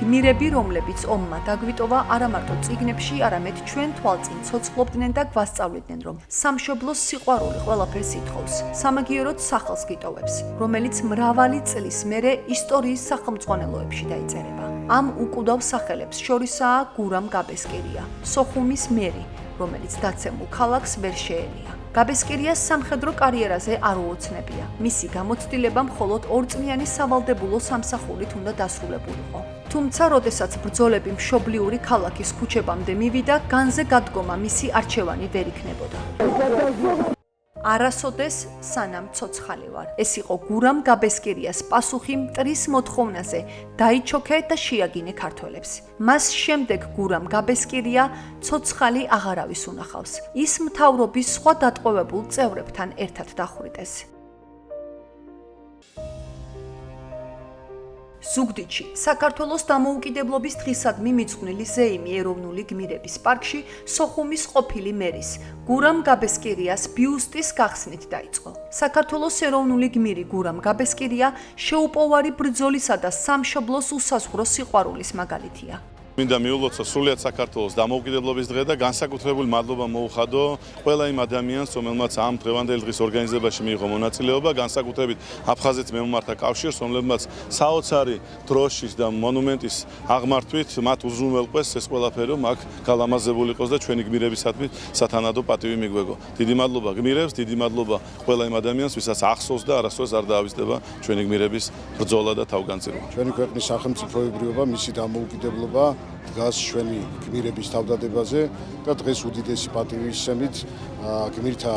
გმირები, რომლებიც ომმა დაგვიტოვა არა მარტო წიგნებში, არამედ ჩვენ თვალწინ ცოცხლობდნენ და გვასწავლიდნენ, რომ სამშობლოს სიყვარული ყველაფერს ითხოვს, სამაგიეროდ სახელს გიტოვებს, რომელიც მრავალი წლის მერე ისტორიის სახელმძღვანელოებში დაიწერება. ამ უკვდავ სახელებს შორისაა გურამ გაბესკირია, სოხუმის მერი, რომელიც დაცემულ ქალაქს ვერ შეელია. გაბესკირიას სამხედრო კარიერაზე არ უოცნებია. მისი გამოცდილება მხოლოდ ორწლიანი სავალდებულო სამსახურით უნდა დასრულებულიყო. თუმცა, როდესაც ბრძოლები მშობლიური ქალაქის ქუჩებამდე მივიდა, განზე გადგომა მისი არჩევანი ვერ იქნებოდა. არასოდეს სანამ ცოცხალი ვარ. ეს იყო გურამ გაბესკირიას პასუხი მტრის მოთხოვნაზე დაიჩოქე და შეაგინე ქართველებს. მას შემდეგ გურამ გაბესკირია ცოცხალი აღარავის უნახავს. ის მთავრობის სხვა დატყვევებულ წევრებთან ერთად დახვრიტეს. ზუგდიდში საქართველოს დამოუკიდებლობის დღისადმი მიძღვნილი ზეიმი ეროვნული გმირების პარკში სოხუმის ყოფილი მერის გურამ გაბესკირიას ბიუსტის გახსნით დაიწყო. საქართველოს ეროვნული გმირი გურამ გაბესკირია შეუპოვარი ბრძოლისა და სამშობლოს უსაზღვრო სიყვარულის მაგალითია. მინდა მიულოცო სრულიად საქართველოს დამოუკიდებლობის დღე და განსაკუთრებული მადლობა მოუხადო ყველა იმ ადამიანს, რომელმაც ამ დღევანდელი დღის ორგანიზებაში მიიღო მონაწილეობა, განსაკუთრებით აფხაზეთის მემამართა კავშირს, რომლებმაც საოცარი დროშის და მონუმენტის აღმართვით მათ უზრუნველყვეს ეს ყველაფერი, რომ აქ გალამაზებული იყოს და ჩვენი გმირებისადმი სათანადო პატივი მიგვეგო. დიდი მადლობა გმირებს, დიდი მადლობა ყველა იმ ადამიანს, ვისაც ახსოვს და არასდროს არ დაავიწყდება ჩვენი გმირების ბრძოლა და თავგანწირვა. ჩვენი ქვეყნის სახელმწიფოებრიობა, მისი დამოუკიდებლობა დგას ჩვენი გმირების თავდადებაზე და დღეს უდიდესი პატივისცემით გმირთა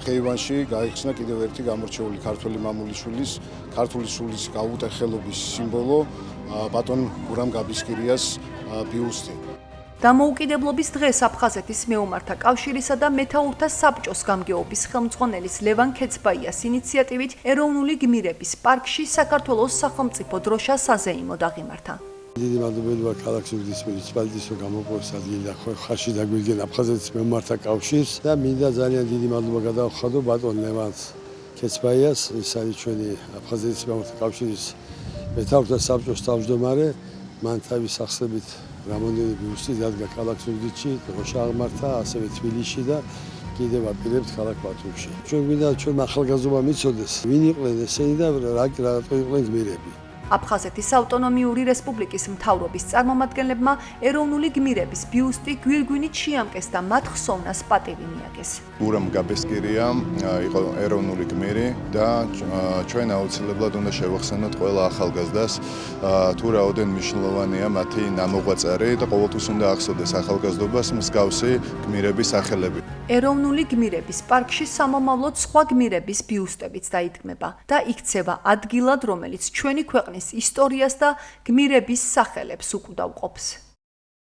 ხეივანში გაიხსნა კიდევ ერთი გამორჩეული ქართველი მამულიშვილის, ქართული სულის გაუტეხელობის სიმბოლო ბატონ გურამ გაბესკირიას ბიუსტი. დამოუკიდებლობის დღეს აფხაზეთის მეომართა კავშირისა და მეთაურთა საბჭოს გამგეობის ხელმძღვანელის ლევან ქეცბაიას ინიციატივით ეროვნული გმირების პარკში საქართველოს სახელმწიფო დროშა საზეიმოდ აღიმართა. დიდი მადლობა ქალაქ ზუგდიდის მუნიციპალიტეტის რომ გამოპოვეს ადგილი და ხარში დაგვიდგენ აფხაზეთის მეომართა კავშირს და მინდა ძალიან დიდი მადლობა გადავხადო ბატონ ლევან ქეცბაიას, ის არის ჩვენი აფხაზეთის მეომართა კავშირის მეთაურთა საბჭოს თავმჯდომარე, მან თავის სახსრებით რამონდენი ბიუსტი დადგა ქალაქ ზუგდიდში, დროშა აღმართა, ასევე თბილისში და კიდევ აპირებთ ქალაქ ბათუმში. ჩვენ გვინდა ჩვენ ახალგაზრდობა მიცოდეს, ვინ იყვნენ ესენი და რატო იყვნენ გმირები. აფხაზეთის ავტონომიური რესპუბლიკის მთავრობის წარმომადგენლებმა ეროვნული გმირების ბიუსტი გვირგვინით შეამკეს და მათ ხსოვნას პატივი მიაგეს. გურამ გაბესკირია იყო ეროვნული გმირი და ჩვენ აუცილებლად უნდა შევახსენოთ ყველა ახალგაზრდას თუ რაოდენ მნიშვნელოვანია მათი ნამოღვაწარი და ყოველთვის უნდა ახსოვდეს ახალგაზრდობას მსგავსი გმირების სახელები. ეროვნული გმირების პარკში სამომავლოდ სხვა გმირების ბიუსტებიც დაიდგმება და იქცევა ადგილად, რომელიც ჩვენი ქვეყნის ისტორიას და გმირების სახელებს უკვდავყოფს.